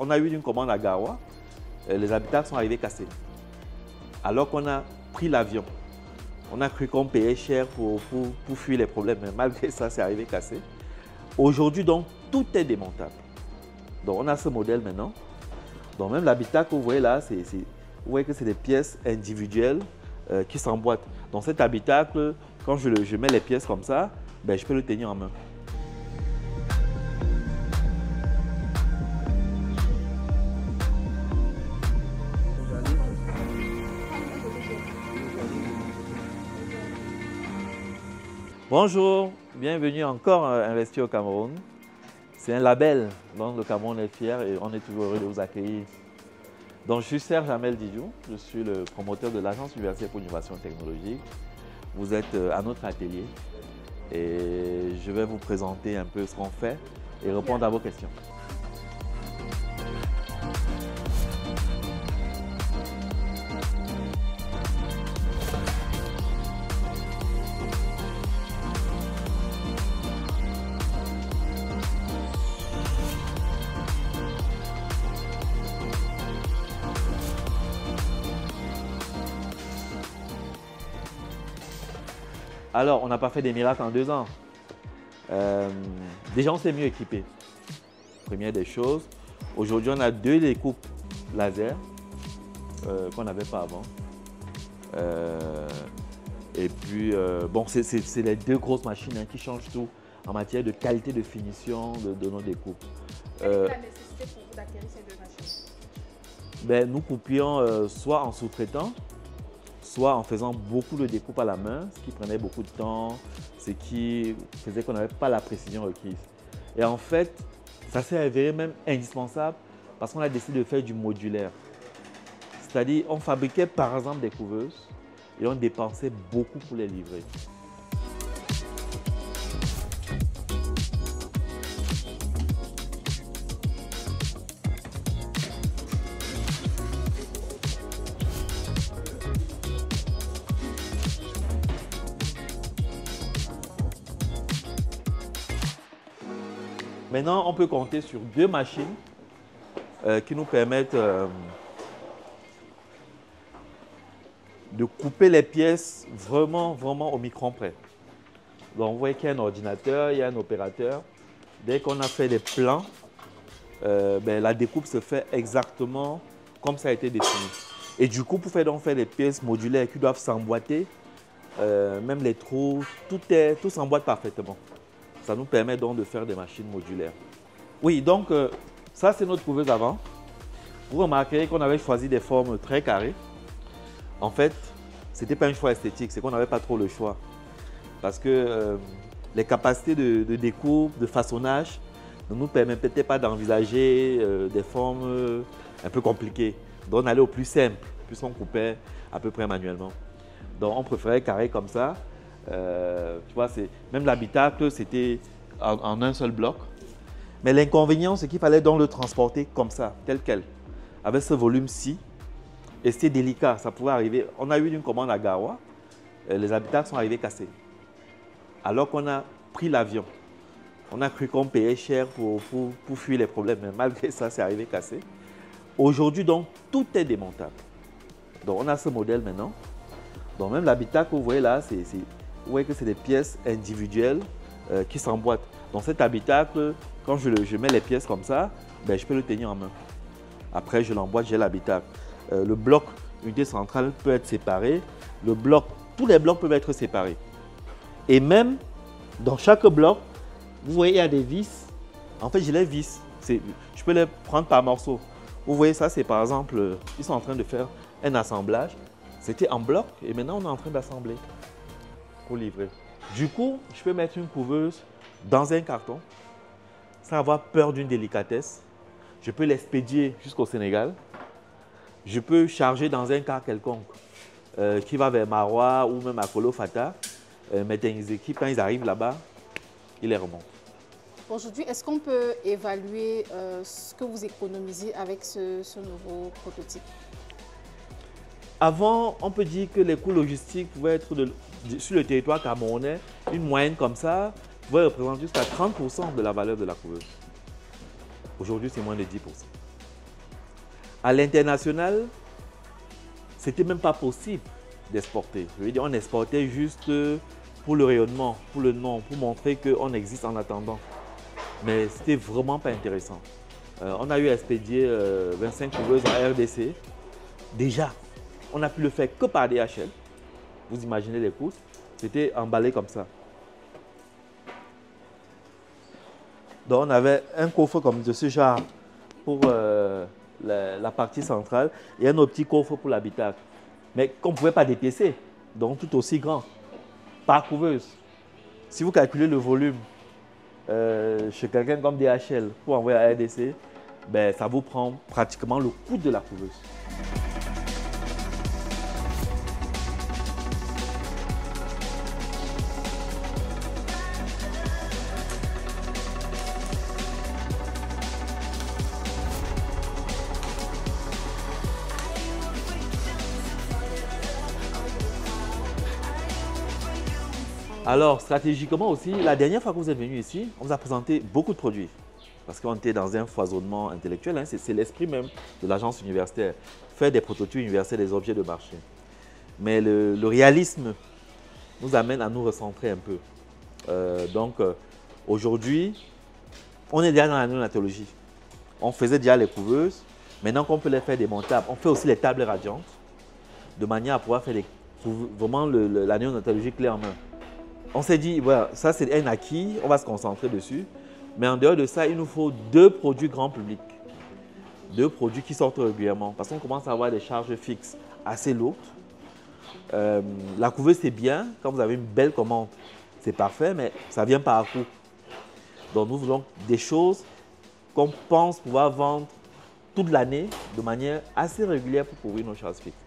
on a eu une commande à Garoua, les habitacles sont arrivés cassés. Alors qu'on a pris l'avion. On a cru qu'on payait cher pour fuir les problèmes, mais malgré ça, c'est arrivé cassé. Aujourd'hui, donc, tout est démontable. Donc, on a ce modèle maintenant. Donc, même l'habitacle que vous voyez là, vous voyez que c'est des pièces individuelles qui s'emboîtent. Donc, cet habitacle, quand je mets les pièces comme ça, ben, je peux le tenir en main. Bonjour, bienvenue encore à Investir au Cameroun. C'est un label dont le Cameroun est fier et on est toujours heureux de vous accueillir. Donc, je suis Serge Amel Didjou, je suis le promoteur de l'Agence universitaire pour l'innovation technologique. Vous êtes à notre atelier et je vais vous présenter un peu ce qu'on fait et répondre à vos questions. Alors, on n'a pas fait des miracles en 2 ans. Déjà, on s'est mieux équipé. Première des choses. Aujourd'hui, on a 2 découpes laser qu'on n'avait pas avant. Et puis, bon, c'est les 2 grosses machines qui changent tout en matière de qualité de finition de nos découpes. Quelle est la nécessité pour vous d'acquérir ces 2 machines? Ben, nous coupions soit en sous-traitant, soit en faisant beaucoup de découpes à la main, ce qui prenait beaucoup de temps, ce qui faisait qu'on n'avait pas la précision requise. Et en fait, ça s'est avéré même indispensable parce qu'on a décidé de faire du modulaire. C'est-à-dire, on fabriquait par exemple des couveuses et on dépensait beaucoup pour les livrer. Maintenant, on peut compter sur 2 machines qui nous permettent de couper les pièces vraiment au micron près. Donc, vous voyez qu'il y a un ordinateur, il y a un opérateur. Dès qu'on a fait des plans, ben, la découpe se fait exactement comme ça a été défini. Et du coup, pour faire des pièces modulaires qui doivent s'emboîter, même les trous, tout s'emboîte parfaitement. Ça nous permet donc de faire des machines modulaires. Oui, donc ça c'est notre couveuse avant. Vous remarquerez qu'on avait choisi des formes très carrées. En fait, ce n'était pas un choix esthétique, c'est qu'on n'avait pas trop le choix. Parce que les capacités de découpe, de façonnage ne nous permettaient pas d'envisager des formes un peu compliquées. Donc on allait au plus simple, puisqu'on coupait à peu près manuellement. Donc on préférait carré comme ça. Tu vois, même l'habitacle, c'était en un seul bloc. Mais l'inconvénient, c'est qu'il fallait donc le transporter comme ça, tel quel, avec ce volume-ci. Et c'était délicat, ça pouvait arriver. On a eu une commande à Garoua, les habitacles sont arrivés cassés. Alors qu'on a pris l'avion. On a cru qu'on payait cher pour fuir les problèmes, mais malgré ça, c'est arrivé cassé. Aujourd'hui, donc, tout est démontable. Donc, on a ce modèle maintenant. Donc, même l'habitacle que vous voyez là, vous voyez que c'est des pièces individuelles qui s'emboîtent. Donc cet habitacle, quand je mets les pièces comme ça, ben, je peux le tenir en main. Après, je l'emboîte, j'ai l'habitacle. Le bloc unité centrale peut être séparé. Tous les blocs peuvent être séparés. Et même dans chaque bloc, vous voyez, il y a des vis. En fait, j'ai les vis. Je peux les prendre par morceaux. Vous voyez, ça, c'est par exemple, ils sont en train de faire un assemblage. C'était en bloc et maintenant, on est en train d'assembler pour livrer. Du coup, je peux mettre une couveuse dans un carton sans avoir peur d'une délicatesse. Je peux l'expédier jusqu'au Sénégal. Je peux charger dans un car quelconque qui va vers Maroua ou même à Kolofata. Mes équipes, quand ils arrivent là-bas, ils les remontent. Aujourd'hui, est-ce qu'on peut évaluer ce que vous économisez avec ce nouveau prototype? Avant, on peut dire que les coûts logistiques pouvaient être sur le territoire camerounais, une moyenne comme ça pouvait représenter jusqu'à 30% de la valeur de la couveuse. Aujourd'hui, c'est moins de 10%. À l'international, c'était même pas possible d'exporter. Je veux dire, on exportait juste pour le rayonnement, pour le nom, pour montrer qu'on existe en attendant. Mais c'était vraiment pas intéressant. On a eu à expédier 25 couveuses en RDC. Déjà, on n'a pu le faire que par DHL. Vous imaginez les coûts. C'était emballé comme ça. Donc on avait un coffre comme de ce genre pour la partie centrale et un autre petit coffre pour l'habitacle. Mais qu'on ne pouvait pas dépiécer, donc tout aussi grand, par couveuse. Si vous calculez le volume chez quelqu'un comme DHL pour envoyer à RDC, ben, ça vous prend pratiquement le coût de la couveuse. Alors, stratégiquement aussi, la dernière fois que vous êtes venu ici, on vous a présenté beaucoup de produits. Parce qu'on était dans un foisonnement intellectuel, hein, c'est l'esprit même de l'agence universitaire. Faire des prototypes universitaires, des objets de marché. Mais le réalisme nous amène à nous recentrer un peu. Aujourd'hui, on est déjà dans la néonatologie. On faisait déjà les couveuses. Maintenant qu'on peut les faire démontables, on fait aussi les tables radiantes, de manière à pouvoir faire vraiment la néonatologie clé en main. On s'est dit, voilà, ça c'est un acquis, on va se concentrer dessus. Mais en dehors de ça, il nous faut 2 produits grand public. 2 produits qui sortent régulièrement. Parce qu'on commence à avoir des charges fixes assez lourdes. La couveuse, c'est bien. Quand vous avez une belle commande, c'est parfait, mais ça vient par coup. Donc nous voulons des choses qu'on pense pouvoir vendre toute l'année de manière assez régulière pour couvrir nos charges fixes.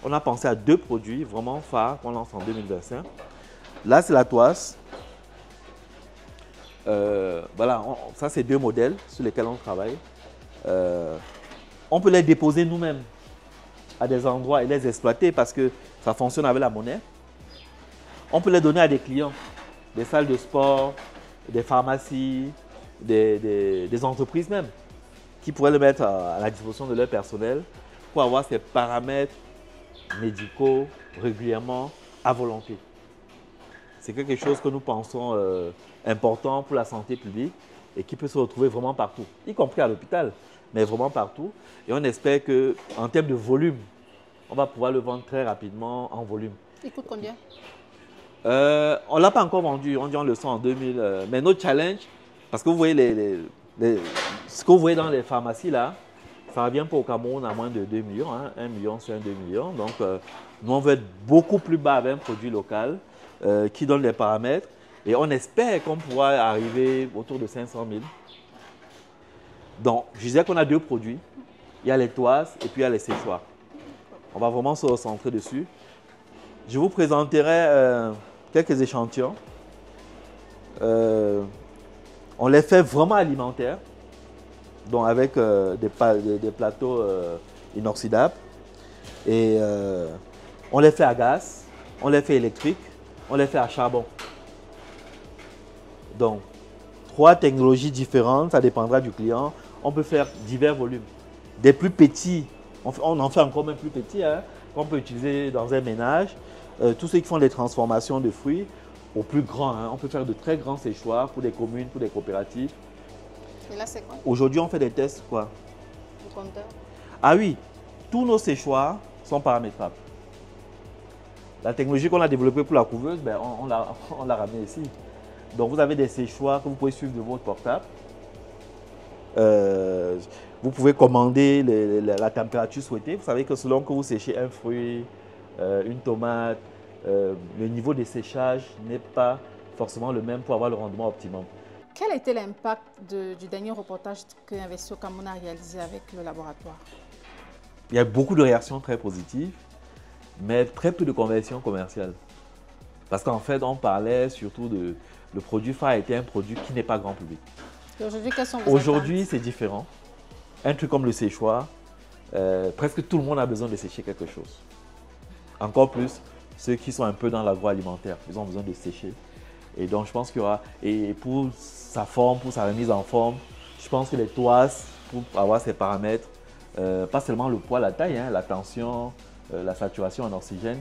On a pensé à 2 produits vraiment phares qu'on lance en 2025. Là, c'est la toise. Voilà, ça, c'est 2 modèles sur lesquels on travaille. On peut les déposer nous-mêmes à des endroits et les exploiter parce que ça fonctionne avec la monnaie. On peut les donner à des clients, des salles de sport, des pharmacies, des entreprises même, qui pourraient le mettre à la disposition de leur personnel pour avoir ces paramètres médicaux régulièrement à volonté. C'est quelque chose que nous pensons important pour la santé publique et qui peut se retrouver vraiment partout, y compris à l'hôpital, mais vraiment partout. Et on espère qu'en termes de volume, on va pouvoir le vendre très rapidement en volume. Il coûte combien? On ne l'a pas encore vendu, on dit on le sent en 2000. Mais notre challenge, parce que vous voyez ce que vous voyez dans les pharmacies là, ça revient pour au Cameroun à moins de 2 millions, hein, 1 million sur 2 millions. Donc nous on veut être beaucoup plus bas avec un produit local qui donne les paramètres. Et on espère qu'on pourra arriver autour de 500 000. Donc je disais qu'on a 2 produits. Il y a les toises et puis il y a les séchoirs. On va vraiment se recentrer dessus. Je vous présenterai quelques échantillons. On les fait vraiment alimentaires, donc avec des plateaux inoxydables. Et on les fait à gaz, on les fait électriques, on les fait à charbon. Donc, 3 technologies différentes, ça dépendra du client. On peut faire divers volumes. Des plus petits, on en fait encore même plus petits, hein, qu'on peut utiliser dans un ménage. Tous ceux qui font des transformations de fruits, au plus grand, hein, on peut faire de très grands séchoirs pour des communes, pour des coopératives. Et là, c'est quoi? Aujourd'hui, on fait des tests, quoi. Le compteur? Ah oui, tous nos séchoirs sont paramétrables. La technologie qu'on a développée pour la couveuse, ben, on l'a ramenée ici. Donc, vous avez des séchoirs que vous pouvez suivre de votre portable. Vous pouvez commander la température souhaitée. Vous savez que selon que vous séchez un fruit, une tomate, le niveau de séchage n'est pas forcément le même pour avoir le rendement optimum. Quel a été l'impact du dernier reportage que Investissement Cameroun a réalisé avec le laboratoire? Il y a beaucoup de réactions très positives, mais très peu de conversions commerciales. Parce qu'en fait, on parlait surtout de... Le produit phare était un produit qui n'est pas grand public. Aujourd'hui, quels sont vos Aujourd'hui, c'est différent. Un truc comme le séchoir, presque tout le monde a besoin de sécher quelque chose. Encore plus ceux qui sont un peu dans l'agroalimentaire, ils ont besoin de sécher. Et donc, je pense qu'il y aura, et pour sa forme, pour sa remise en forme, je pense que les toises, pour avoir ces paramètres, Pas seulement le poids, la taille, hein, la tension, la saturation en oxygène.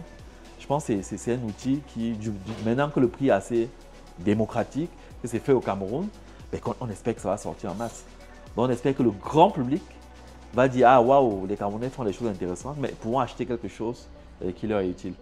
Je pense que c'est un outil qui, maintenant que le prix est assez démocratique, que c'est fait au Cameroun, ben, on espère que ça va sortir en masse. Donc on espère que le grand public va dire « Ah waouh, les Camerounais font des choses intéressantes, mais pourront acheter quelque chose qui leur est utile ».